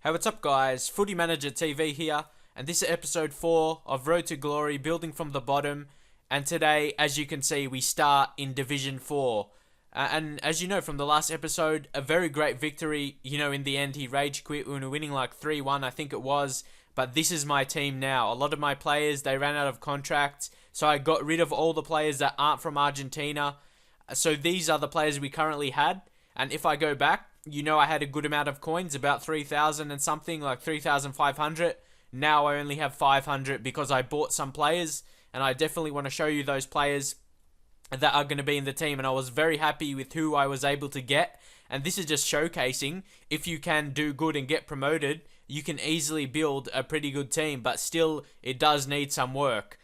Hey, what's up guys? Footy Manager TV here, and this is episode 4 of Road to Glory, building from the bottom. And today, as you can see, we start in Division 4. And as you know from the last episode, a very great victory. You know, in the end, he rage quit. We were winning like 3-1, I think it was. But this is my team now. A lot of my players, they ran out of contracts. So I got rid of all the players that aren't from Argentina. So these are the players we currently had. And if I go back, you know I had a good amount of coins, about 3,000 and something, like 3,500. Now I only have 500 because I bought some players. And I definitely want to show you those players that are going to be in the team. And I was very happy with who I was able to get. And this is just showcasing, if you can do good and get promoted, you can easily build a pretty good team. But still, it does need some work.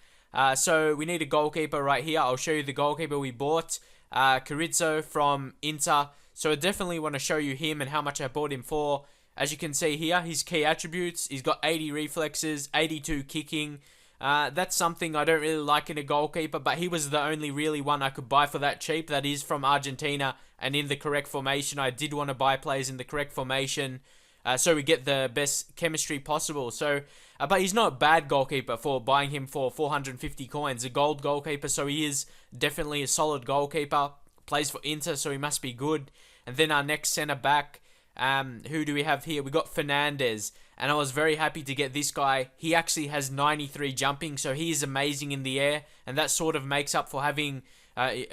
So we need a goalkeeper right here. I'll show you the goalkeeper we bought. Carrizo from Inter. So I definitely want to show you him and how much I bought him for. As you can see here, his key attributes. He's got 80 reflexes, 82 kicking. That's something I don't really like in a goalkeeper, but he was the only really one I could buy for that cheap. That is from Argentina and in the correct formation. I did want to buy players in the correct formation so we get the best chemistry possible. So, but he's not a bad goalkeeper for buying him for 450 coins. A gold goalkeeper, so he is definitely a solid goalkeeper. Plays for Inter, so he must be good. And then our next centre back, who do we have here? We got Fernandez, and I was very happy to get this guy. He actually has 93 jumping, so he is amazing in the air, and that sort of makes up for having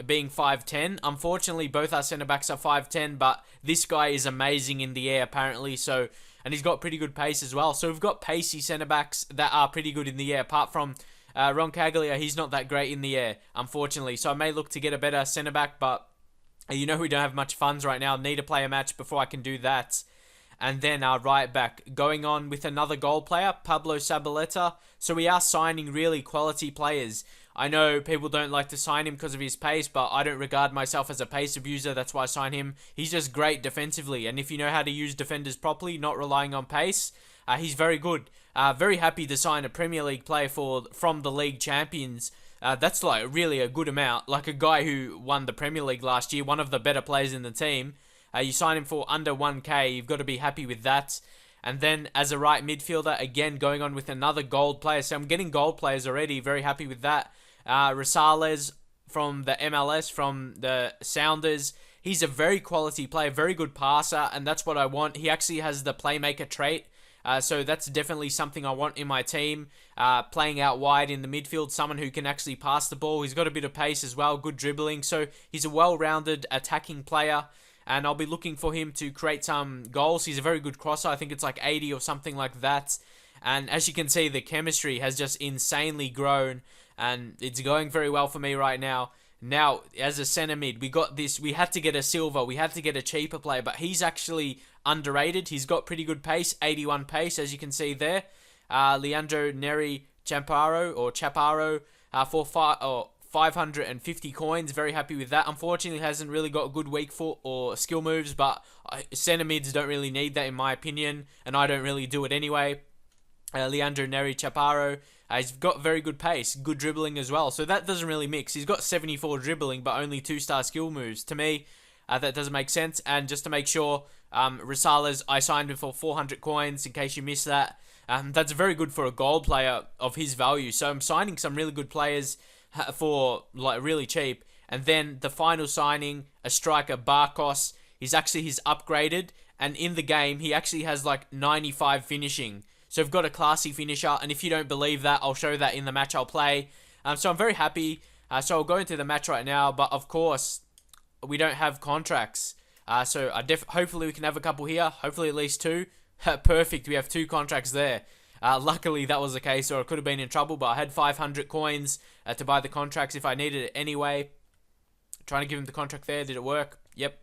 being 5'10". Unfortunately, both our centre backs are 5'10", but this guy is amazing in the air apparently. So, and he's got pretty good pace as well. So we've got pacey centre backs that are pretty good in the air. Apart from Roncaglia, he's not that great in the air, unfortunately. So I may look to get a better centre back, but you know we don't have much funds right now. Need to play a match before I can do that. And then our right back, going on with another goal player, Pablo Zabaleta. So we are signing really quality players. I know people don't like to sign him because of his pace, but I don't regard myself as a pace abuser. That's why I sign him. He's just great defensively. And if you know how to use defenders properly, not relying on pace, he's very good. Very happy to sign a Premier League player from the league champions. That's like really a good amount. Like a guy who won the Premier League last year, one of the better players in the team. You sign him for under 1k, you've got to be happy with that. And then as a right midfielder, again going on with another gold player. So I'm getting gold players already, very happy with that. Rosales from the MLS, from the Sounders. He's a very quality player, very good passer, and that's what I want. He actually has the playmaker trait. So that's definitely something I want in my team. Playing out wide in the midfield, someone who can actually pass the ball. He's got a bit of pace as well, good dribbling. So he's a well-rounded attacking player. And I'll be looking for him to create some goals. He's a very good crosser. I think it's like 80 or something like that. And as you can see, the chemistry has just insanely grown. And it's going very well for me right now. Now, as a centre mid, we got this. We had to get a silver. We had to get a cheaper player. But he's actually underrated. He's got pretty good pace. 81 pace, as you can see there. Leandro Neri Chaparro for 550 coins. Very happy with that. Unfortunately, hasn't really got good weak foot or skill moves. But centre mids don't really need that in my opinion. And I don't really do it anyway. Leandro Neri Chaparro. He's got very good pace, good dribbling as well. So that doesn't really mix. He's got 74 dribbling, but only 2-star skill moves. To me, that doesn't make sense. And just to make sure, Rosales, I signed him for 400 coins, in case you missed that. That's very good for a gold player of his value. So I'm signing some really good players for like really cheap. And then the final signing, a striker, Barcos. He's upgraded. And in the game, he actually has like 95 finishing. So we've got a classy finisher, and if you don't believe that, I'll show that in the match I'll play. So I'm very happy. So I'll go into the match right now, but of course, we don't have contracts. So hopefully we can have a couple here, hopefully at least 2. Perfect, we have 2 contracts there. Luckily that was the case, or I could have been in trouble, but I had 500 coins to buy the contracts if I needed it anyway. Trying to give him the contract there, did it work? Yep.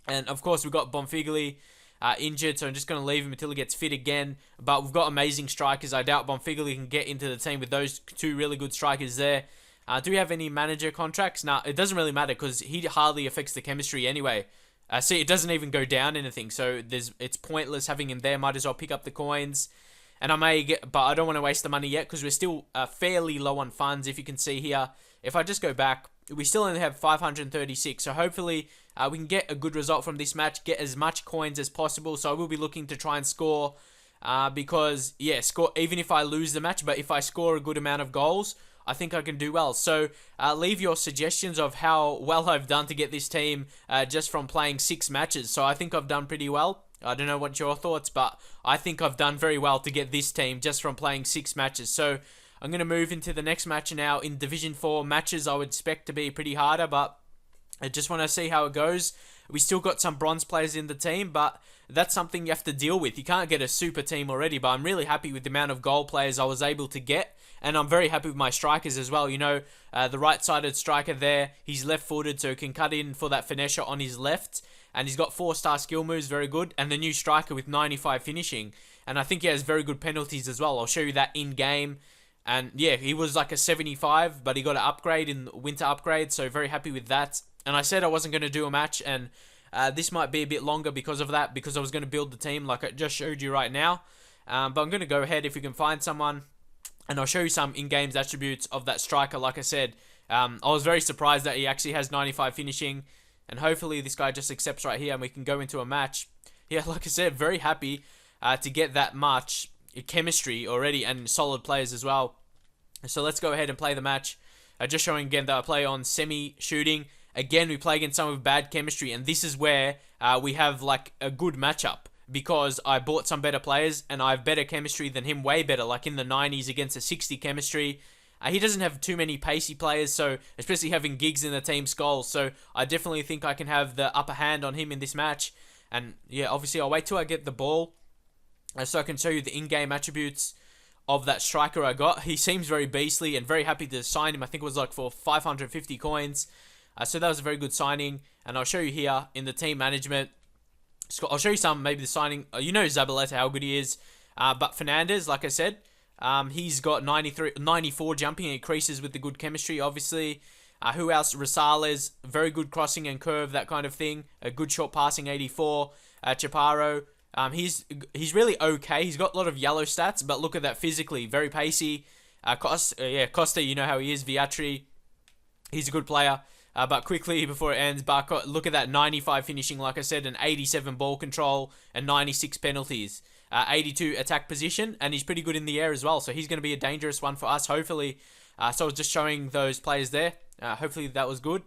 And of course we got Bonfigli. Injured, so I'm just going to leave him until he gets fit again. But we've got amazing strikers. I doubt Bonfigli can get into the team with those 2 really good strikers there. Do we have any manager contracts? Nah, it doesn't really matter because he hardly affects the chemistry anyway. See, it doesn't even go down anything, so it's pointless having him there. Might as well pick up the coins. And I may get, but I don't want to waste the money yet because we're still fairly low on funds. If you can see here, if I just go back, we still only have 536. So hopefully we can get a good result from this match, get as much coins as possible. So I will be looking to try and score because yeah, score even if I lose the match, but if I score a good amount of goals, I think I can do well. So leave your suggestions of how well I've done to get this team just from playing 6 matches. So I think I've done pretty well. I don't know what your thoughts, but I think I've done very well to get this team just from playing 6 matches. So I'm going to move into the next match now. In Division 4 matches, I would expect to be pretty harder, but I just want to see how it goes. We still got some bronze players in the team, but that's something you have to deal with. You can't get a super team already, but I'm really happy with the amount of goal players I was able to get, and I'm very happy with my strikers as well. You know, the right-sided striker there, he's left-footed, so he can cut in for that finesse shot on his left, and he's got 4-star skill moves, very good, and the new striker with 95 finishing, and I think he has very good penalties as well. I'll show you that in-game. And yeah, he was like a 75, but he got an upgrade in winter upgrade, so very happy with that. And I said I wasn't going to do a match, and this might be a bit longer because of that, because I was going to build the team like I just showed you right now. But I'm going to go ahead if we can find someone, and I'll show you some in-games attributes of that striker. Like I said, I was very surprised that he actually has 95 finishing, and hopefully this guy just accepts right here, and we can go into a match. Yeah, like I said, very happy to get that much chemistry already and solid players as well. So let's go ahead and play the match. Just showing again that I play on semi-shooting. Again, we play against someone with bad chemistry, and this is where we have like a good matchup, because I bought some better players and I have better chemistry than him, way better, like in the 90s against a 60 chemistry. He doesn't have too many pacey players, so especially having Giggs in the team skulls, so I definitely think I can have the upper hand on him in this match. And yeah, obviously I'll wait till I get the ball so I can show you the in-game attributes of that striker I got. He seems very beastly, and very happy to sign him. I think it was like for 550 coins. So that was a very good signing. And I'll show you here in the team management. I'll show you some, maybe the signing. You know Zabaleta, how good he is. But Fernandez, like I said, he's got 94 jumping, and increases with the good chemistry, obviously. Who else? Rosales, very good crossing and curve, that kind of thing. A good short passing, 84. Chaparro. He's really okay. He's got a lot of yellow stats, but look at that physically. Very pacey. Costa, you know how he is. Viatri, he's a good player. But quickly, before it ends, look at that 95 finishing, like I said, and 87 ball control, and 96 penalties. 82 attack position, and he's pretty good in the air as well. So he's going to be a dangerous one for us, hopefully. So I was just showing those players there. Hopefully that was good.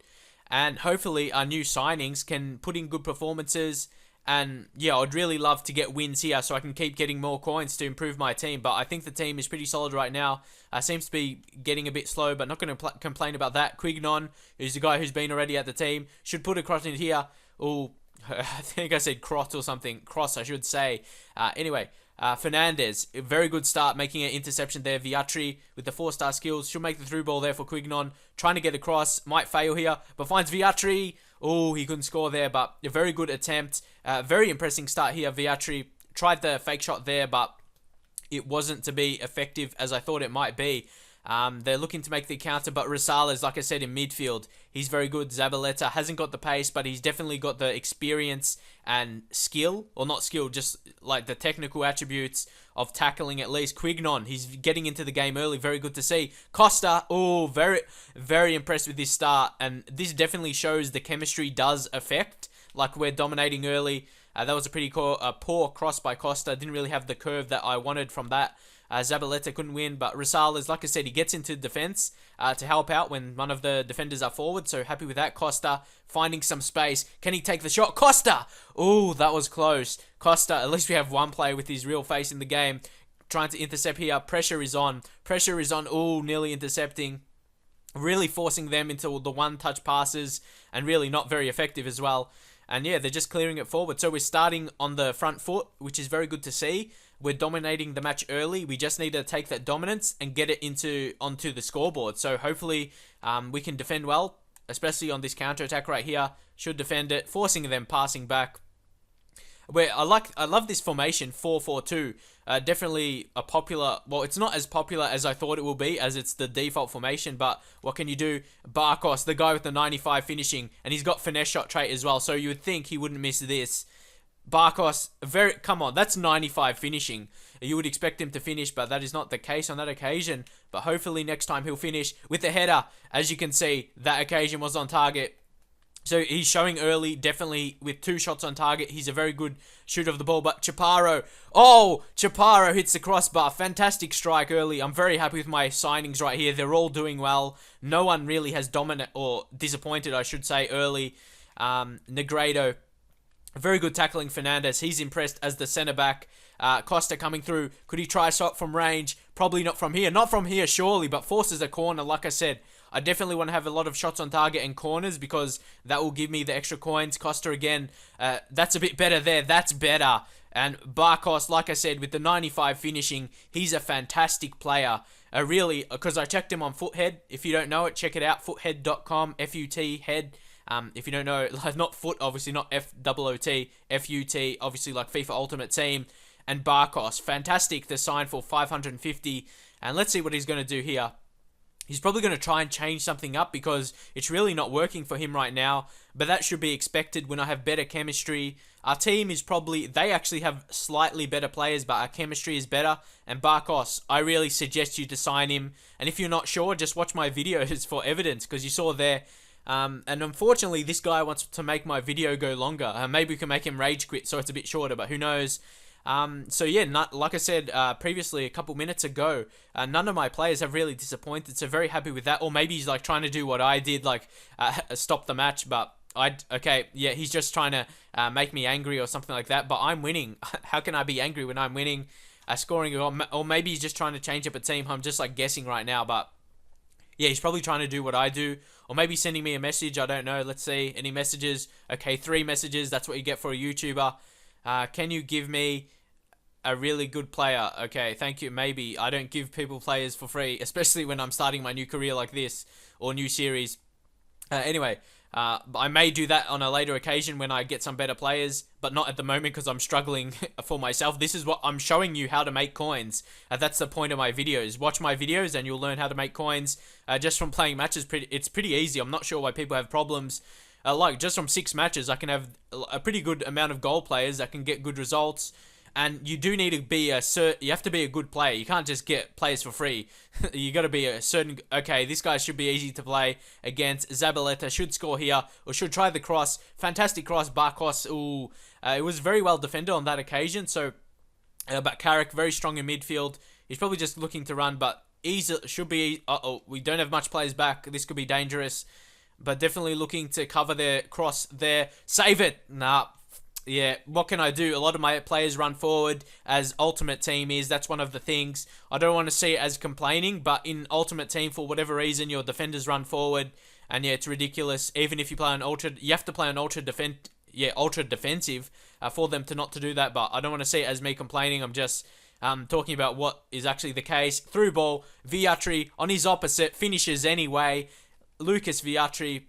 And hopefully our new signings can put in good performances. And yeah, I'd really love to get wins here so I can keep getting more coins to improve my team. But I think the team is pretty solid right now. Seems to be getting a bit slow, but not going to complain about that. Quignon, who's the guy who's been already at the team, should put a cross in here. Oh, I think I said crot or something. Cross, I should say. Anyway, Fernandez, a very good start, making an interception there. Viatri with the 4-star skills. She'll make the through ball there for Quignon. Trying to get across. Might fail here, but finds Viatri. Oh, he couldn't score there, but a very good attempt. Very impressive start here. Viatri tried the fake shot there, but it wasn't to be effective as I thought it might be. They're looking to make the counter, but Rosales, like I said, in midfield, he's very good. Zabaleta hasn't got the pace, but he's definitely got the experience and skill, or not skill, just like the technical attributes of tackling at least. Quignon, he's getting into the game early, very good to see. Costa, oh, very, very impressed with this start, and this definitely shows the chemistry does affect, like we're dominating early. That was a pretty poor cross by Costa, didn't really have the curve that I wanted from that. Zabaleta couldn't win, but Rosales, like I said, he gets into defense to help out when one of the defenders are forward, so happy with that. Costa finding some space. Can he take the shot? Costa! Oh, that was close. Costa, at least we have one player with his real face in the game. Trying to intercept here. Pressure is on. Pressure is on. Oh, nearly intercepting. Really forcing them into the one-touch passes, and really not very effective as well. And yeah, they're just clearing it forward. So we're starting on the front foot, which is very good to see. We're dominating the match early. We just need to take that dominance and get it onto the scoreboard. So hopefully we can defend well, especially on this counter-attack right here. Should defend it, forcing them passing back. I love this formation, 4-4-2. Definitely a popular, well, it's not as popular as I thought it will be, as it's the default formation, but what can you do? Barkos, the guy with the 95 finishing, and he's got finesse shot trait as well, so you would think he wouldn't miss this. Barkos, come on, that's 95 finishing. You would expect him to finish, but that is not the case on that occasion. But hopefully next time he'll finish with the header. As you can see, that occasion was on target. So he's showing early, definitely with 2 shots on target. He's a very good shooter of the ball. But Chaparro hits the crossbar. Fantastic strike early. I'm very happy with my signings right here. They're all doing well. No one really has dominated or disappointed, I should say, early. Negredo, very good tackling. Fernandez, he's impressed as the centre back. Costa coming through. Could he try a shot from range? Probably not from here. Not from here, surely, but forces a corner. Like I said, I definitely want to have a lot of shots on target and corners because that will give me the extra coins. Costa again, that's a bit better there. That's better. And Barkos, like I said, with the 95 finishing, he's a fantastic player. Really, because I checked him on Foothead. If you don't know it, check it out. Foothead.com, F-U-T, head. If you don't know, not foot, obviously not F-O-O-T, F-U-T, obviously like FIFA Ultimate Team. And Barkos, fantastic. They're signed for 550. And let's see what he's going to do here. He's probably going to try and change something up because it's really not working for him right now. But that should be expected when I have better chemistry. Our team is probably, they actually have slightly better players, but our chemistry is better. And Barkos, I really suggest you to sign him. And if you're not sure, just watch my videos for evidence because you saw there. And unfortunately, this guy wants to make my video go longer. Maybe we can make him rage quit so it's a bit shorter, but who knows. So yeah, like I said previously a couple minutes ago, none of my players have really disappointed, so very happy with that. Or maybe he's like trying to do what I did, like stop the match, but he's just trying to make me angry or something like that, but I'm winning. How can I be angry when I'm winning? Scoring, or maybe he's just trying to change up a team. I'm just like guessing right now, but yeah, he's probably trying to do what I do. Or maybe sending me a message, I don't know. Let's see, any messages? Okay, 3 messages, that's what you get for a YouTuber. Can you give me a really good player? Okay, thank you. Maybe. I don't give people players for free, especially when I'm starting my new career like this or new series. Anyway, I may do that on a later occasion when I get some better players, but not at the moment because I'm struggling for myself. This is what I'm showing you, how to make coins. That's the point of my videos. Watch my videos and you'll learn how to make coins just from playing matches. It's pretty easy. I'm not sure why people have problems. Like just from 6 matches, I can have a pretty good amount of goal players that can get good results. And you do need to be you have to be a good player. You can't just get players for free. You got to be a certain. Okay, this guy should be easy to play against. Zabaleta should score here or should try the cross. Fantastic cross, Barkos. Ooh, it was very well defended on that occasion. So, but Carrick very strong in midfield. He's probably just looking to run, but should be. We don't have much players back. This could be dangerous. But definitely looking to cover their cross there. Save it. Nah. Yeah, what can I do? A lot of my players run forward as Ultimate Team is. That's one of the things. I don't want to see it as complaining, but in Ultimate Team, for whatever reason, your defenders run forward. And yeah, it's ridiculous. Even if you play an Ultra, you have to play an Ultra defensive for them to do that. But I don't want to see it as me complaining. I'm just talking about what is actually the case. Through ball, Viatri on his opposite, finishes anyway. Lucas Viatri,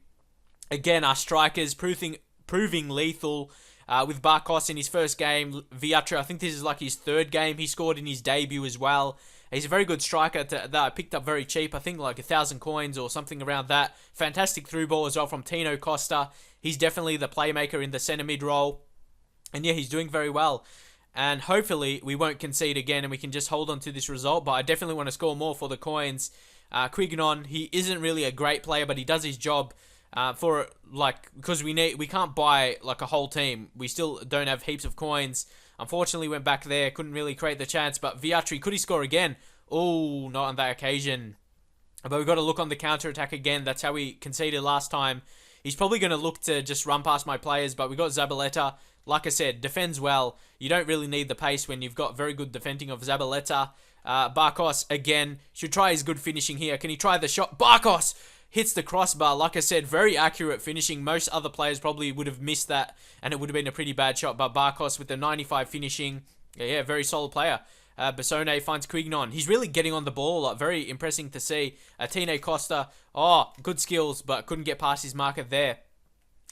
again, our strikers, proving lethal. With Barkos in his first game, Viatri, I think this is like his 3rd game. He scored in his debut as well. He's a very good striker that I picked up very cheap. I think like 1,000 coins or something around that. Fantastic through ball as well from Tino Costa. He's definitely the playmaker in the centre mid role. And yeah, he's doing very well. And hopefully we won't concede again and we can just hold on to this result. But I definitely want to score more for the coins. Quignon, he isn't really a great player, but he does his job. Because we can't buy like a whole team. We still don't have heaps of coins. Unfortunately, went back there, couldn't really create the chance. But Viatri, could he score again? Oh, not on that occasion. But we've got to look on the counter attack again. That's how we conceded last time. He's probably going to look to just run past my players. But we got Zabaleta. Like I said, defends well. You don't really need the pace when you've got very good defending of Zabaleta. Barkos again should try his good finishing here. Can he try the shot? Barkos hits the crossbar. Like I said, very accurate finishing. Most other players probably would have missed that, and it would have been a pretty bad shot. But Barkos with the 95 finishing, yeah, very solid player. Bassone finds Quignon. He's really getting on the ball. Very impressive to see. Tino Costa, good skills, but couldn't get past his marker there.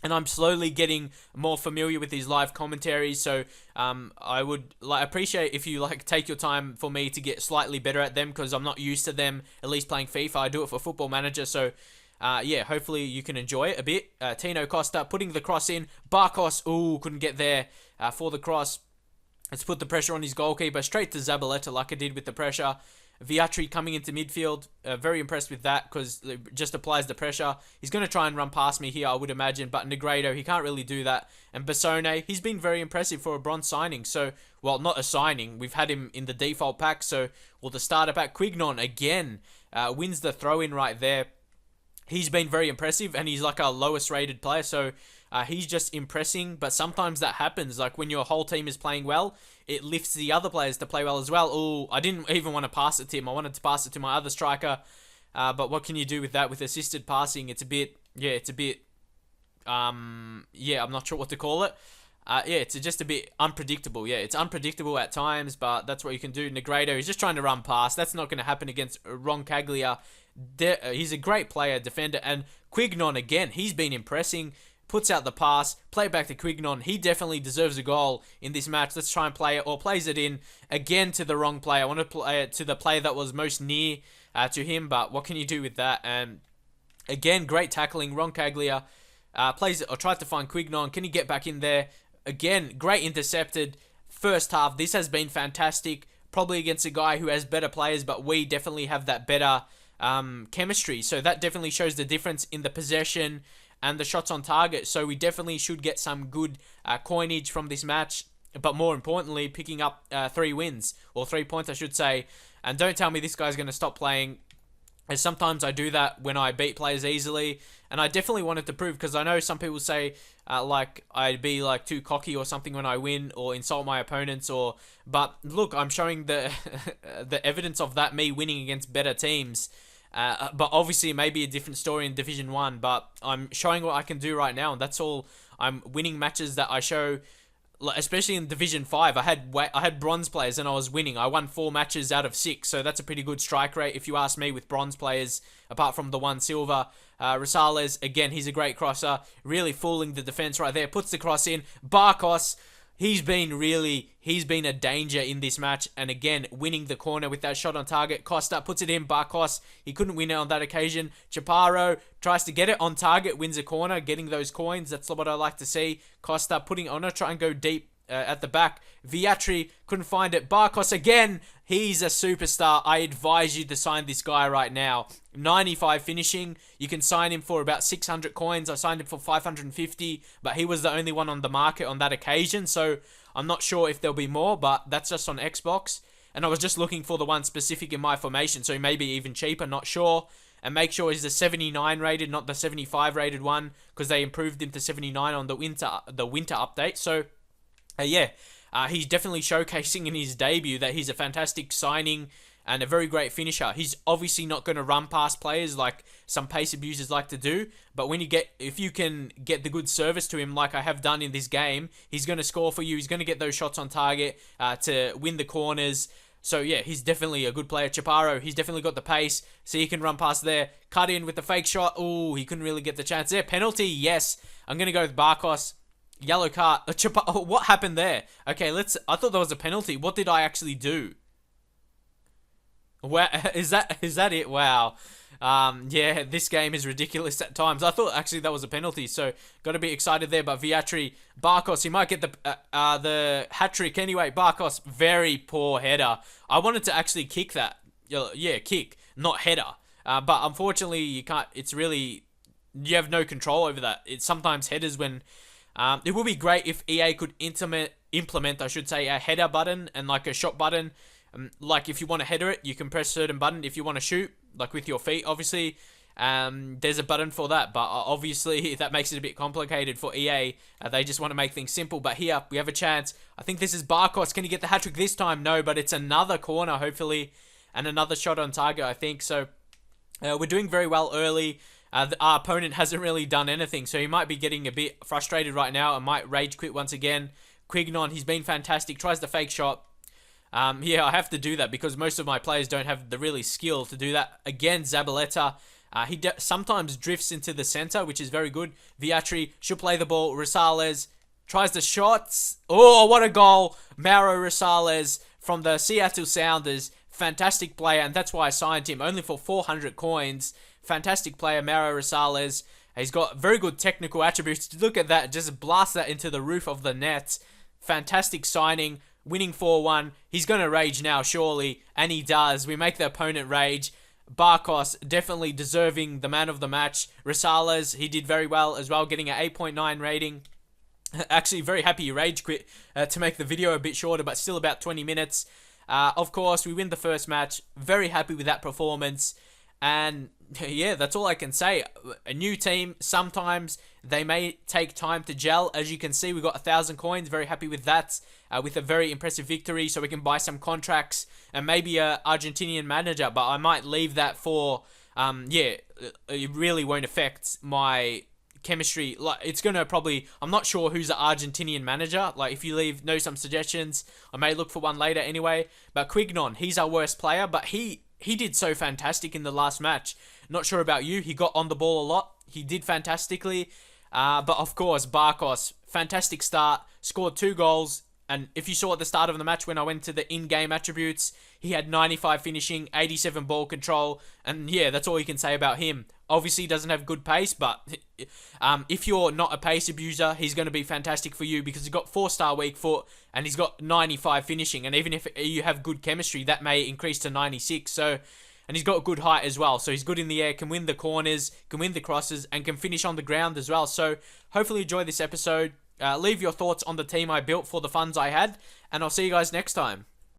And I'm slowly getting more familiar with these live commentaries, so I would appreciate if you take your time for me to get slightly better at them, because I'm not used to them, at least playing FIFA. I do it for Football Manager, so yeah, hopefully you can enjoy it a bit. Tino Costa putting the cross in. Barkos, couldn't get there for the cross. Let's put the pressure on his goalkeeper, straight to Zabaleta like I did with the pressure. Viatri coming into midfield, very impressed with that because it just applies the pressure. He's going to try and run past me here, I would imagine, but Negredo, he can't really do that. And Bassone, he's been very impressive for a bronze signing. So, well, not a signing. We've had him in the default pack. So, well, the starter pack, Quignon, again, wins the throw-in right there. He's been very impressive, and he's like our lowest rated player, so he's just impressing. But sometimes that happens, like when your whole team is playing well, it lifts the other players to play well as well. Oh, I didn't even want to pass it to him. I wanted to pass it to my other striker, but what can you do with that? With assisted passing, it's a bit, I'm not sure what to call it. It's just a bit unpredictable. Yeah, it's unpredictable at times, but that's what you can do. Negredo, he's just trying to run past. That's not going to happen against Roncaglia. He's a great player, defender. And Quignon, again, he's been impressing. Puts out the pass, play it back to Quignon. He definitely deserves a goal in this match. Let's try and play it, or plays it in again to the wrong player. I want to play it to the player that was most near to him, but what can you do with that? And again, great tackling. Roncaglia plays it, or tries to find Quignon. Can he get back in there? Again, great intercepted first half. This has been fantastic. Probably against a guy who has better players, but we definitely have that better chemistry. So that definitely shows the difference in the possession and the shots on target. So we definitely should get some good coinage from this match. But more importantly, picking up 3 wins, or 3 points, I should say. And don't tell me this guy's going to stop playing, as sometimes I do that when I beat players easily. And I definitely wanted to prove, because I know some people say like I'd be like too cocky or something when I win, or insult my opponents, but look, I'm showing the the evidence of that, me winning against better teams. But obviously, maybe a different story in Division 1, but I'm showing what I can do right now, and that's all. I'm winning matches that I show, especially in Division 5. I had bronze players and I was winning. I won 4 matches out of 6, so that's a pretty good strike rate if you ask me with bronze players, apart from the one silver. Rosales, again, he's a great crosser, really fooling the defense right there, puts the cross in. Barkos, he's been a danger in this match, and again, winning the corner with that shot on target. Costa puts it in. Barkos, he couldn't win it on that occasion. Chaparro tries to get it on target, wins a corner, getting those coins. That's what I like to see. Costa putting it on to try and go deep at the back. Viatri couldn't find it. Barkos again, he's a superstar. I advise you to sign this guy right now. 95 finishing. You can sign him for about 600 coins. I signed him for 550, but he was the only one on the market on that occasion, so I'm not sure if there'll be more, but that's just on Xbox. And I was just looking for the one specific in my formation, so maybe even cheaper, not sure. And make sure he's the 79 rated, not the 75 rated one, because they improved him to 79 on the winter update. So he's definitely showcasing in his debut that he's a fantastic signing and a very great finisher. He's obviously not going to run past players like some pace abusers like to do, but if you can get the good service to him like I have done in this game, he's going to score for you. He's going to get those shots on target to win the corners. So yeah, he's definitely a good player. Chaparro, he's definitely got the pace, so he can run past there. Cut in with the fake shot. Ooh, he couldn't really get the chance there. Penalty, yes. I'm going to go with Barkos. Yellow card. What happened there? Okay, I thought there was a penalty. What did I actually do? Wow, is that it? Wow. Yeah, this game is ridiculous at times. I thought actually that was a penalty, so got to be excited there. But Viatri, Barkos, he might get the hat trick anyway. Barkos, very poor header. I wanted to actually kick that. Yeah, kick, not header. But unfortunately, you can't. You have no control over that. It's sometimes headers when. It would be great if EA could implement, I should say, a header button and like a shot button. Like if you want to header it, you can press a certain button. If you want to shoot, like with your feet, obviously, there's a button for that. But obviously, that makes it a bit complicated for EA. They just want to make things simple. But here, we have a chance. I think this is Barkos. Can he get the hat-trick this time? No, but it's another corner, hopefully, and another shot on target, I think. So, we're doing very well early. Our opponent hasn't really done anything, so he might be getting a bit frustrated right now and might rage quit once again. Quignon, he's been fantastic, tries the fake shot. Yeah, I have to do that because most of my players don't have the really skill to do that. Again, Zabaleta, he sometimes drifts into the center, which is very good. Viatri should play the ball. Rosales tries the shots. Oh, what a goal. Mauro Rosales from the Seattle Sounders. Fantastic player, and that's why I signed him, only for 400 coins. Fantastic player, Mauro Rosales. He's got very good technical attributes. Look at that, just blast that into the roof of the net. Fantastic signing. winning 4-1. He's going to rage now, surely. And he does. We make the opponent rage. Barkos, definitely deserving the man of the match. Rosales, he did very well as well, getting an 8.9 rating. Actually, very happy you rage quit to make the video a bit shorter, but still about 20 minutes. Of course, we win the first match. Very happy with that performance. And yeah, that's all I can say. A new team, sometimes they may take time to gel. As you can see, we got 1,000 coins. Very happy with that. With a very impressive victory, so we can buy some contracts and maybe a Argentinian manager. But I might leave that for, yeah, it really won't affect my chemistry. Like, it's gonna probably, I'm not sure who's the Argentinian manager. Like, if you know some suggestions, I may look for one later anyway. But Quignon, he's our worst player, but he did so fantastic in the last match. Not sure about you, he got on the ball a lot. He did fantastically. But of course, Barkos, fantastic start, scored 2 goals. And if you saw at the start of the match when I went to the in-game attributes, he had 95 finishing, 87 ball control, and yeah, that's all you can say about him. Obviously, he doesn't have good pace, but if you're not a pace abuser, he's going to be fantastic for you because he's got 4-star weak foot and he's got 95 finishing. And even if you have good chemistry, that may increase to 96. So, and he's got good height as well. So he's good in the air, can win the corners, can win the crosses, and can finish on the ground as well. So hopefully you enjoy this episode. Leave your thoughts on the team I built for the funds I had, and I'll see you guys next time.